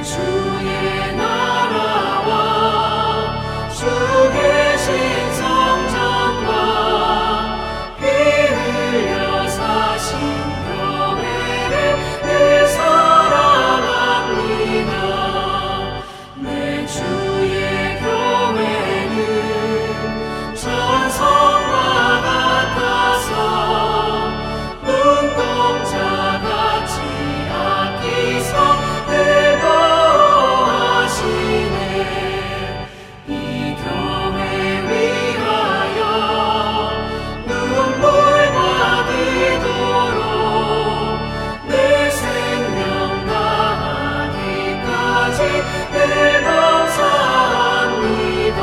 주의 나라와 주 계신 성전과 피 흘려 사신 교회를 늘 사랑합니다. 내 주의 교회는 전성과 같아서 눈동자같이 아끼사 늘 보호하시네. 이 교회 위하여 눈물과 기도로 내 생명 다하기까지 늘 감사합니다.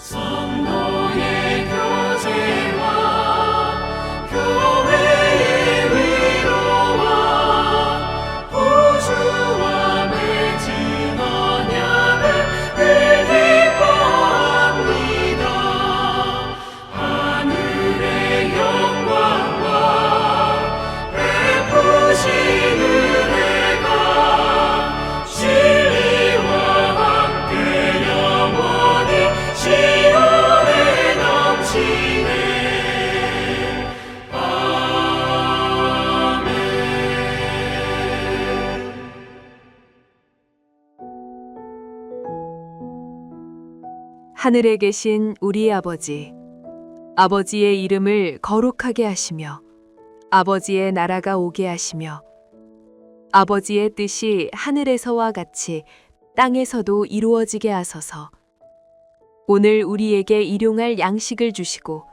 성도의 교제와 교회의 위로와 우주와 맺은 언약을 늘 기뻐합니다. 하늘의 영광과 베푸신 은혜가 진리와 함께 영원히 시온에 넘치네. 아멘. 하늘에 계신 우리 아버지, 아버지의 이름을 거룩하게 하시며 아버지의 나라가 오게 하시며 아버지의 뜻이 하늘에서와 같이 땅에서도 이루어지게 하소서. 오늘 우리에게 일용할 양식을 주시고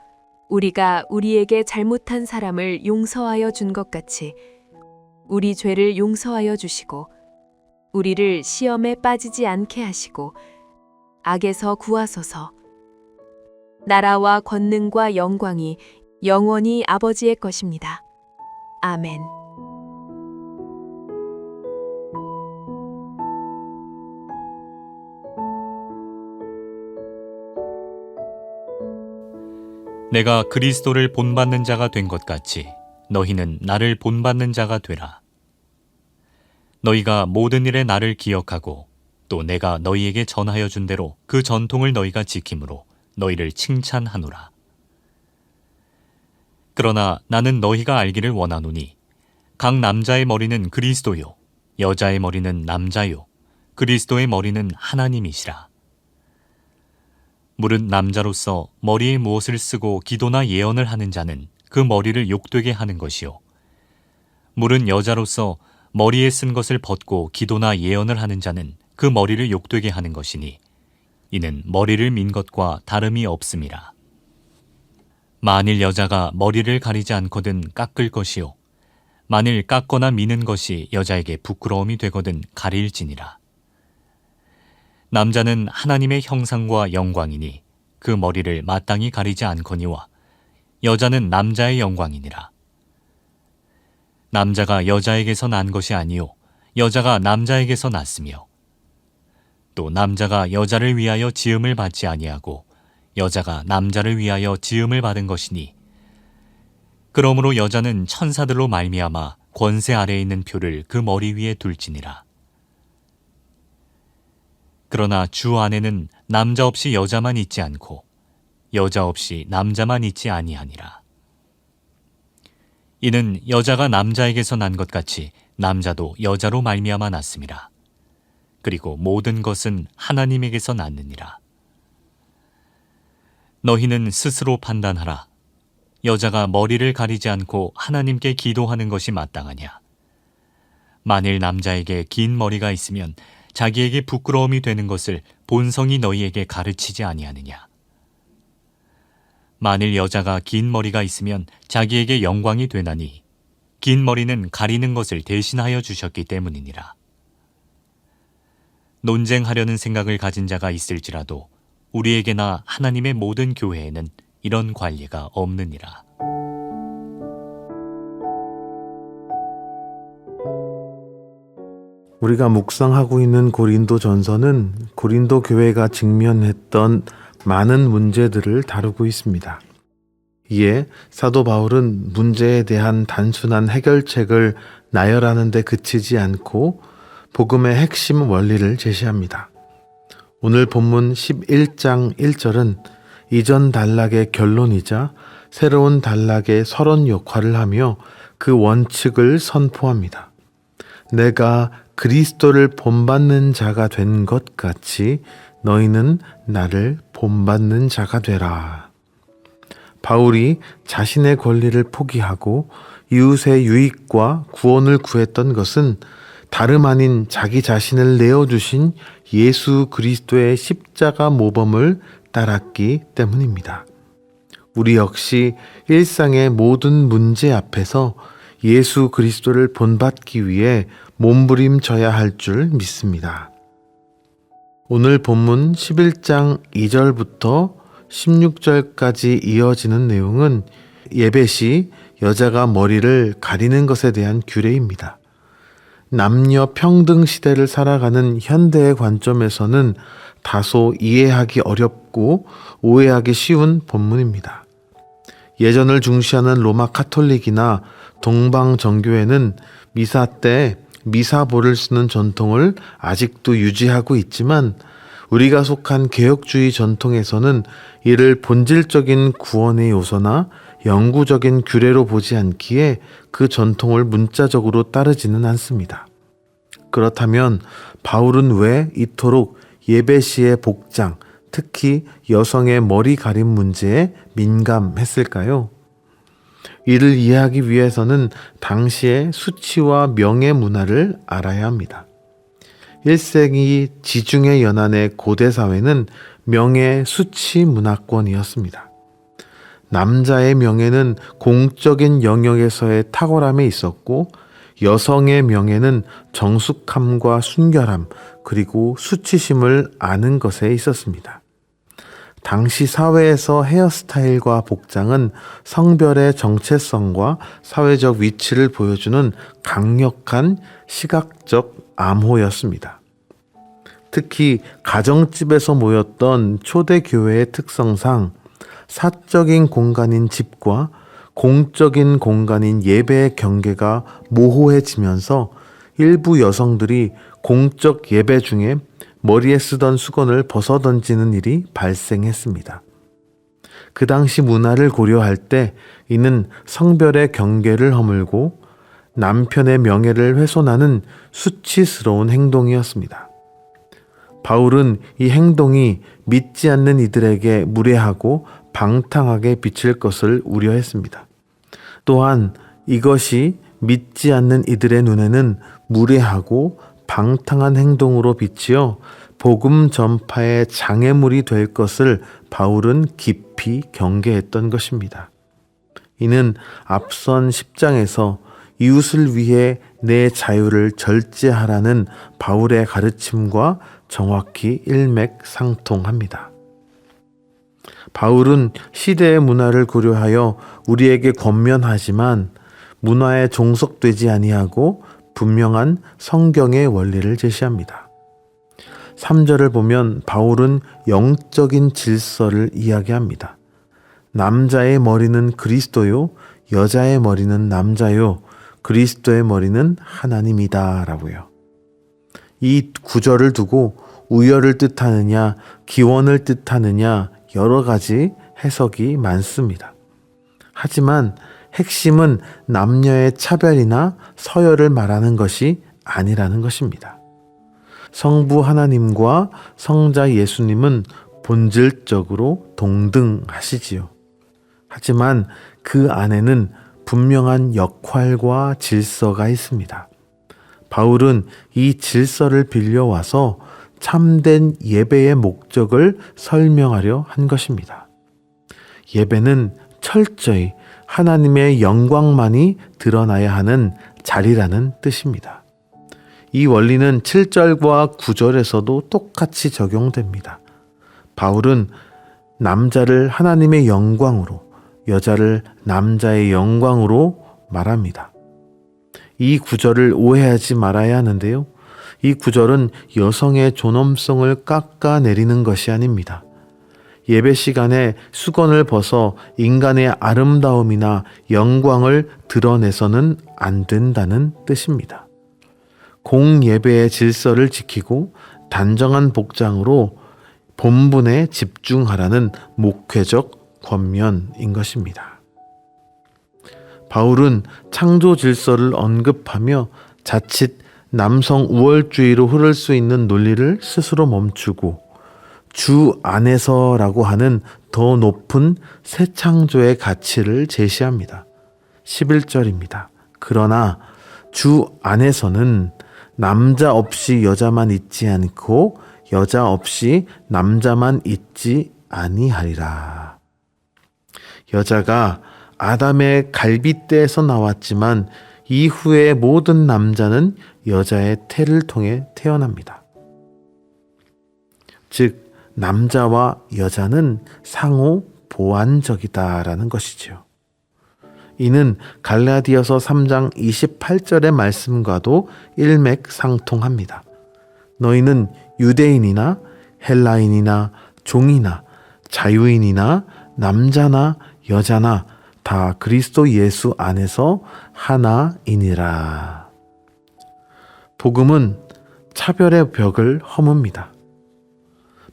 우리가 우리에게 잘못한 사람을 용서하여 준 것 같이 우리 죄를 용서하여 주시고 우리를 시험에 빠지지 않게 하시고 악에서 구하소서. 나라와 권능과 영광이 영원히 아버지의 것입니다. 아멘. 내가 그리스도를 본받는 자가 된 것 같이 너희는 나를 본받는 자가 되라. 너희가 모든 일에 나를 기억하고 또 내가 너희에게 전하여 준 대로 그 전통을 너희가 지킴으로 너희를 칭찬하노라. 그러나 나는 너희가 알기를 원하노니 각 남자의 머리는 그리스도요 여자의 머리는 남자요 그리스도의 머리는 하나님이시라. 무릇 남자로서 머리에 무엇을 쓰고 기도나 예언을 하는 자는 그 머리를 욕되게 하는 것이요 무릇 여자로서 머리에 쓴 것을 벗고 기도나 예언을 하는 자는 그 머리를 욕되게 하는 것이니 이는 머리를 민 것과 다름이 없음이라. 만일 여자가 머리를 가리지 않거든 깎을 것이요 만일 깎거나 미는 것이 여자에게 부끄러움이 되거든 가릴지니라. 남자는 하나님의 형상과 영광이니 그 머리를 마땅히 가리지 않거니와 여자는 남자의 영광이니라. 남자가 여자에게서 난 것이 아니요 여자가 남자에게서 났으며 또 남자가 여자를 위하여 지음을 받지 아니하고 여자가 남자를 위하여 지음을 받은 것이니 그러므로 여자는 천사들로 말미암아 권세 아래에 있는 표를 그 머리 위에 둘지니라. 그러나 주 안에는 남자 없이 여자만 있지 않고 여자 없이 남자만 있지 아니하니라. 이는 여자가 남자에게서 난 것 같이 남자도 여자로 말미암아 났음이라. 그리고 모든 것은 하나님에게서 났느니라. 너희는 스스로 판단하라. 여자가 머리를 가리지 않고 하나님께 기도하는 것이 마땅하냐? 만일 남자에게 긴 머리가 있으면 자기에게 부끄러움이 되는 것을 본성이 너희에게 가르치지 아니하느냐? 만일 여자가 긴 머리가 있으면 자기에게 영광이 되나니 긴 머리는 가리는 것을 대신하여 주셨기 때문이니라. 논쟁하려는 생각을 가진 자가 있을지라도 우리에게나 하나님의 모든 교회에는 이런 관리가 없느니라. 우리가 묵상하고 있는 고린도 전서는 고린도 교회가 직면했던 많은 문제들을 다루고 있습니다. 이에 사도 바울은 문제에 대한 단순한 해결책을 나열하는 데 그치지 않고 복음의 핵심 원리를 제시합니다. 오늘 본문 11장 1절은 이전 단락의 결론이자 새로운 단락의 서론 역할을 하며 그 원칙을 선포합니다. 내가 그리스도를 본받는 자가 된 것 같이 너희는 나를 본받는 자가 되라. 바울이 자신의 권리를 포기하고 이웃의 유익과 구원을 구했던 것은 다름 아닌 자기 자신을 내어주신 예수 그리스도의 십자가 모범을 따랐기 때문입니다. 우리 역시 일상의 모든 문제 앞에서 예수 그리스도를 본받기 위해 몸부림쳐야 할 줄 믿습니다. 오늘 본문 11장 2절부터 16절까지 이어지는 내용은 예배 시 여자가 머리를 가리는 것에 대한 규례입니다. 남녀 평등 시대를 살아가는 현대의 관점에서는 다소 이해하기 어렵고 오해하기 쉬운 본문입니다. 예전을 중시하는 로마 카톨릭이나 동방 정교회는 미사 때 미사볼을 쓰는 전통을 아직도 유지하고 있지만 우리가 속한 개혁주의 전통에서는 이를 본질적인 구원의 요소나 영구적인 규례로 보지 않기에 그 전통을 문자적으로 따르지는 않습니다. 그렇다면 바울은 왜 이토록 예배 시의 복장, 특히 여성의 머리 가림 문제에 민감했을까요? 이를 이해하기 위해서는 당시의 수치와 명예 문화를 알아야 합니다. 1세기 지중해 연안의 고대 사회는 명예 수치 문화권이었습니다. 남자의 명예는 공적인 영역에서의 탁월함에 있었고 여성의 명예는 정숙함과 순결함 그리고 수치심을 아는 것에 있었습니다. 당시 사회에서 헤어스타일과 복장은 성별의 정체성과 사회적 위치를 보여주는 강력한 시각적 암호였습니다. 특히 가정집에서 모였던 초대교회의 특성상 사적인 공간인 집과 공적인 공간인 예배의 경계가 모호해지면서 일부 여성들이 공적 예배 중에 머리에 쓰던 수건을 벗어던지는 일이 발생했습니다. 그 당시 문화를 고려할 때 이는 성별의 경계를 허물고 남편의 명예를 훼손하는 수치스러운 행동이었습니다. 바울은 이 행동이 믿지 않는 이들에게 무례하고 방탕하게 비칠 것을 우려했습니다. 또한 이것이 믿지 않는 이들의 눈에는 무례하고 방탕한 행동으로 비치어 복음 전파의 장애물이 될 것을 바울은 깊이 경계했던 것입니다. 이는 앞선 10장에서 이웃을 위해 내 자유를 절제하라는 바울의 가르침과 정확히 일맥상통합니다. 바울은 시대의 문화를 고려하여 우리에게 권면하지만 문화에 종속되지 아니하고 분명한 성경의 원리를 제시합니다. 3절을 보면 바울은 영적인 질서를 이야기합니다. 남자의 머리는 그리스도요, 여자의 머리는 남자요, 그리스도의 머리는 하나님이다 라고요. 이 구절을 두고 우열을 뜻하느냐, 기원을 뜻하느냐 여러 가지 해석이 많습니다. 하지만 핵심은 남녀의 차별이나 서열을 말하는 것이 아니라는 것입니다. 성부 하나님과 성자 예수님은 본질적으로 동등하시지요. 하지만 그 안에는 분명한 역할과 질서가 있습니다. 바울은 이 질서를 빌려와서 참된 예배의 목적을 설명하려 한 것입니다. 예배는 철저히 하나님의 영광만이 드러나야 하는 자리라는 뜻입니다. 이 원리는 7절과 9절에서도 똑같이 적용됩니다. 바울은 남자를 하나님의 영광으로, 여자를 남자의 영광으로 말합니다. 이 구절을 오해하지 말아야 하는데요. 이 구절은 여성의 존엄성을 깎아내리는 것이 아닙니다. 예배 시간에 수건을 벗어 인간의 아름다움이나 영광을 드러내서는 안 된다는 뜻입니다. 공예배의 질서를 지키고 단정한 복장으로 본분에 집중하라는 목회적 권면인 것입니다. 바울은 창조 질서를 언급하며 자칫 남성 우월주의로 흐를 수 있는 논리를 스스로 멈추고 주 안에서라고 하는 더 높은 새 창조의 가치를 제시합니다. 11절입니다. 그러나 주 안에서는 남자 없이 여자만 있지 않고 여자 없이 남자만 있지 아니하리라. 여자가 아담의 갈빗대에서 나왔지만 이후의 모든 남자는 여자의 태를 통해 태어납니다. 즉 남자와 여자는 상호 보완적이다라는 것이지요. 이는 갈라디아서 3장 28절의 말씀과도 일맥상통합니다. 너희는 유대인이나 헬라인이나 종이나 자유인이나 남자나 여자나 다 그리스도 예수 안에서 하나이니라. 복음은 차별의 벽을 허뭅니다.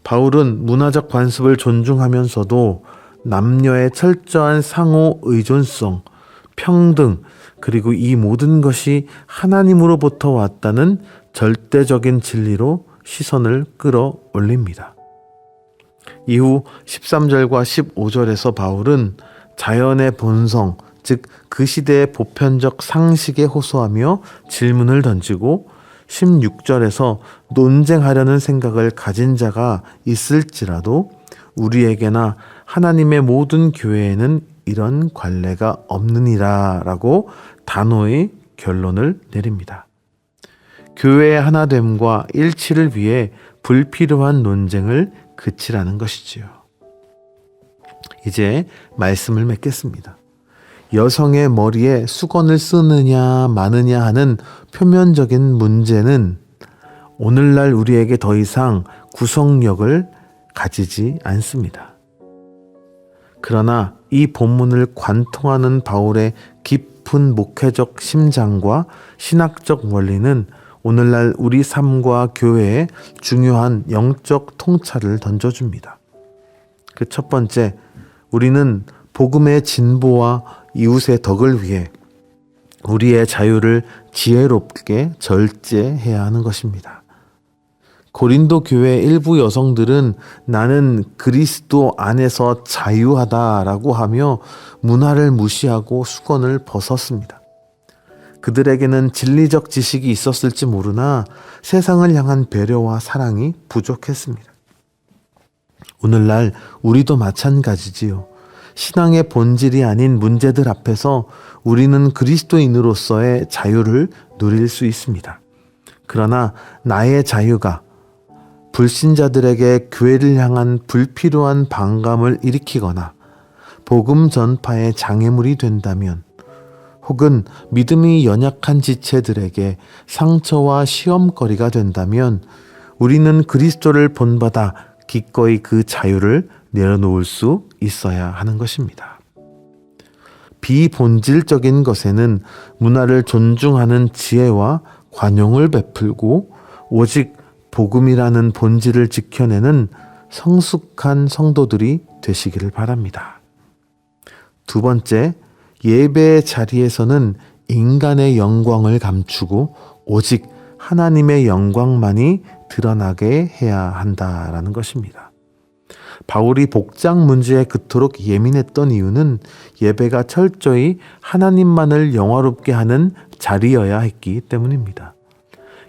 바울은 문화적 관습을 존중하면서도 남녀의 철저한 상호 의존성, 평등, 그리고 이 모든 것이 하나님으로부터 왔다는 절대적인 진리로 시선을 끌어올립니다. 이후 13절과 15절에서 바울은 자연의 본성, 즉 그 시대의 보편적 상식에 호소하며 질문을 던지고 16절에서 논쟁하려는 생각을 가진 자가 있을지라도 우리에게나 하나님의 모든 교회에는 이런 관례가 없느니라 라고 단호히 결론을 내립니다. 교회의 하나됨과 일치를 위해 불필요한 논쟁을 그치라는 것이지요. 이제 말씀을 맺겠습니다. 여성의 머리에 수건을 쓰느냐 마느냐 하는 표면적인 문제는 오늘날 우리에게 더 이상 구속력을 가지지 않습니다. 그러나 이 본문을 관통하는 바울의 깊은 목회적 심장과 신학적 원리는 오늘날 우리 삶과 교회에 중요한 영적 통찰을 던져줍니다. 그 첫 번째, 우리는 복음의 진보와 이웃의 덕을 위해 우리의 자유를 지혜롭게 절제해야 하는 것입니다. 고린도 교회 일부 여성들은 나는 그리스도 안에서 자유하다라고 하며 문화를 무시하고 수건을 벗었습니다. 그들에게는 진리적 지식이 있었을지 모르나 세상을 향한 배려와 사랑이 부족했습니다. 오늘날 우리도 마찬가지지요. 신앙의 본질이 아닌 문제들 앞에서 우리는 그리스도인으로서의 자유를 누릴 수 있습니다. 그러나 나의 자유가 불신자들에게 교회를 향한 불필요한 반감을 일으키거나 복음 전파의 장애물이 된다면, 혹은 믿음이 연약한 지체들에게 상처와 시험거리가 된다면 우리는 그리스도를 본받아 기꺼이 그 자유를 내려놓을 수 있어야 하는 것입니다. 비본질적인 것에는 문화를 존중하는 지혜와 관용을 베풀고 오직 복음이라는 본질을 지켜내는 성숙한 성도들이 되시기를 바랍니다. 두 번째, 예배의 자리에서는 인간의 영광을 감추고 오직 하나님의 영광만이 드러나게 해야 한다라는 것입니다. 바울이 복장 문제에 그토록 예민했던 이유는 예배가 철저히 하나님만을 영화롭게 하는 자리여야 했기 때문입니다.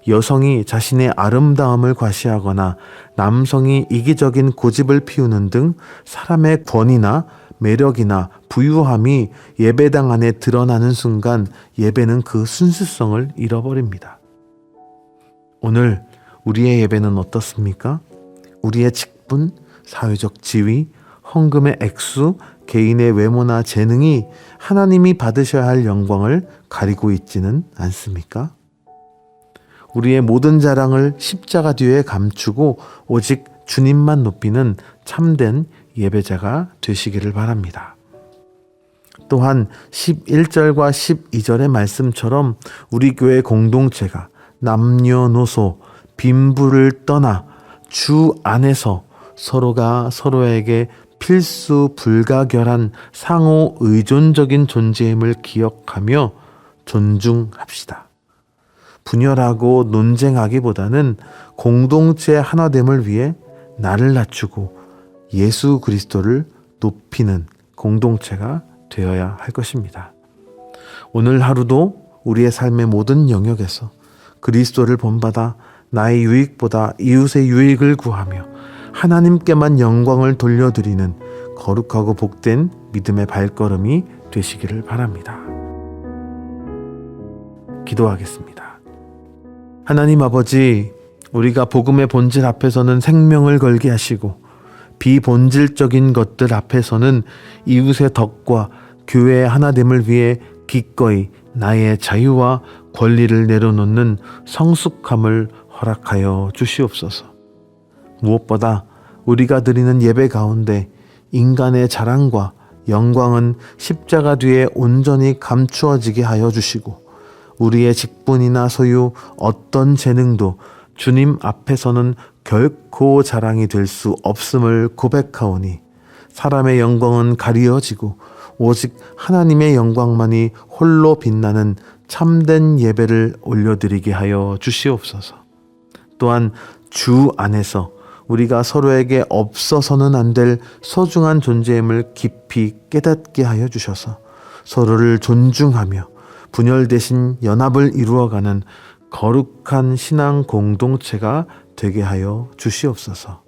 여성이 자신의 아름다움을 과시하거나 남성이 이기적인 고집을 피우는 등 사람의 권위나 매력이나 부유함이 예배당 안에 드러나는 순간 예배는 그 순수성을 잃어버립니다. 오늘 우리의 예배는 어떻습니까? 우리의 직분, 사회적 지위, 헌금의 액수, 개인의 외모나 재능이 하나님이 받으셔야 할 영광을 가리고 있지는 않습니까? 우리의 모든 자랑을 십자가 뒤에 감추고 오직 주님만 높이는 참된 예배자가 되시기를 바랍니다. 또한 11절과 12절의 말씀처럼 우리 교회 공동체가 남녀노소 빈부를 떠나 주 안에서 서로가 서로에게 필수 불가결한 상호 의존적인 존재임을 기억하며 존중합시다. 분열하고 논쟁하기보다는 공동체의 하나됨을 위해 나를 낮추고 예수 그리스도를 높이는 공동체가 되어야 할 것입니다. 오늘 하루도 우리의 삶의 모든 영역에서 그리스도를 본받아 나의 유익보다 이웃의 유익을 구하며 하나님께만 영광을 돌려드리는 거룩하고 복된 믿음의 발걸음이 되시기를 바랍니다. 기도하겠습니다. 하나님 아버지, 우리가 복음의 본질 앞에서는 생명을 걸게 하시고 비본질적인 것들 앞에서는 이웃의 덕과 교회의 하나됨을 위해 기꺼이 나의 자유와 권리를 내려놓는 성숙함을 허락하여 주시옵소서. 무엇보다 우리가 드리는 예배 가운데 인간의 자랑과 영광은 십자가 뒤에 온전히 감추어지게 하여 주시고 우리의 직분이나 소유, 어떤 재능도 주님 앞에서는 결코 자랑이 될 수 없음을 고백하오니 사람의 영광은 가리어지고 오직 하나님의 영광만이 홀로 빛나는 참된 예배를 올려드리게 하여 주시옵소서. 또한 주 안에서 우리가 서로에게 없어서는 안 될 소중한 존재임을 깊이 깨닫게 하여 주셔서 서로를 존중하며 분열 대신 연합을 이루어가는 거룩한 신앙 공동체가 되게 하여 주시옵소서.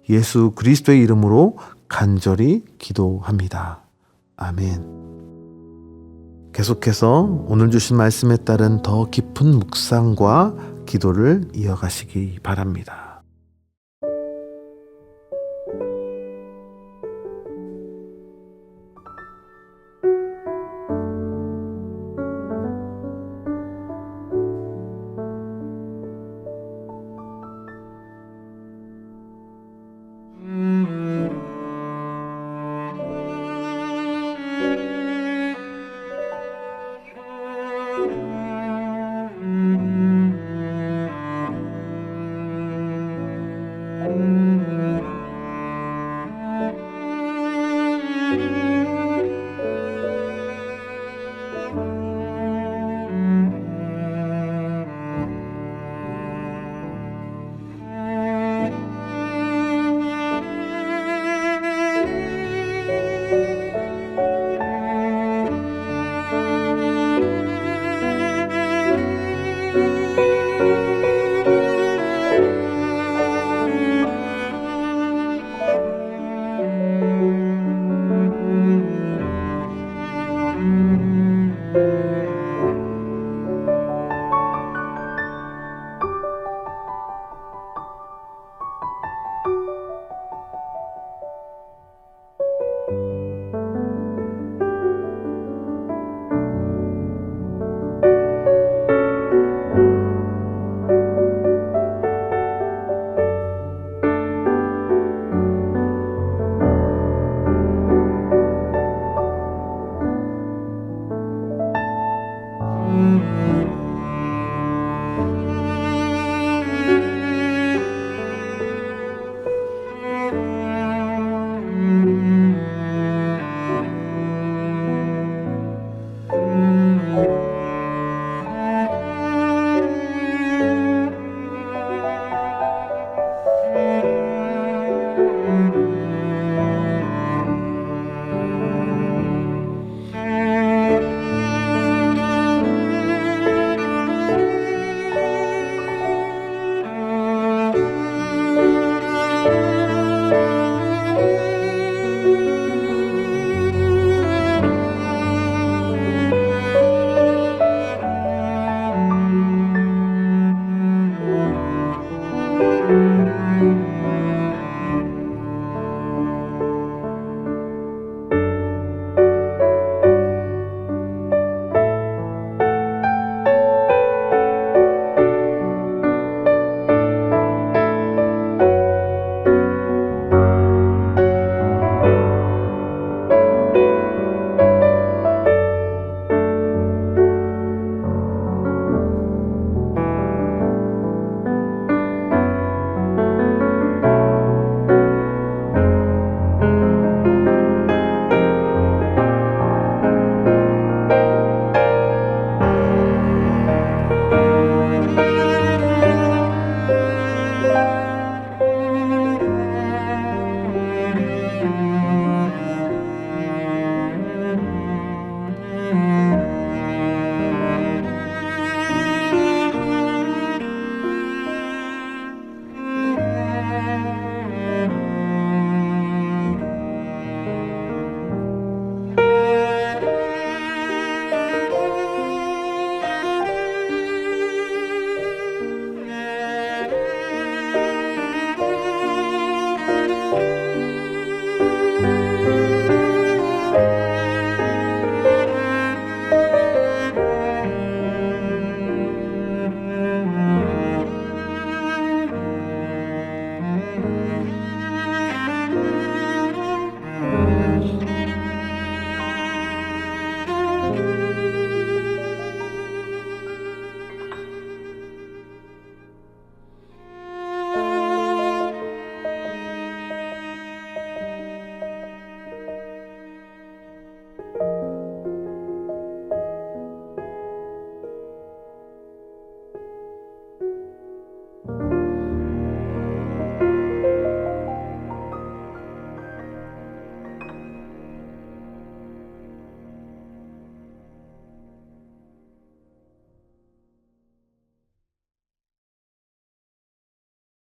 예수 그리스도의 이름으로 간절히 기도합니다. 아멘. 계속해서 오늘 주신 말씀에 따른 더 깊은 묵상과 기도를 이어가시기 바랍니다.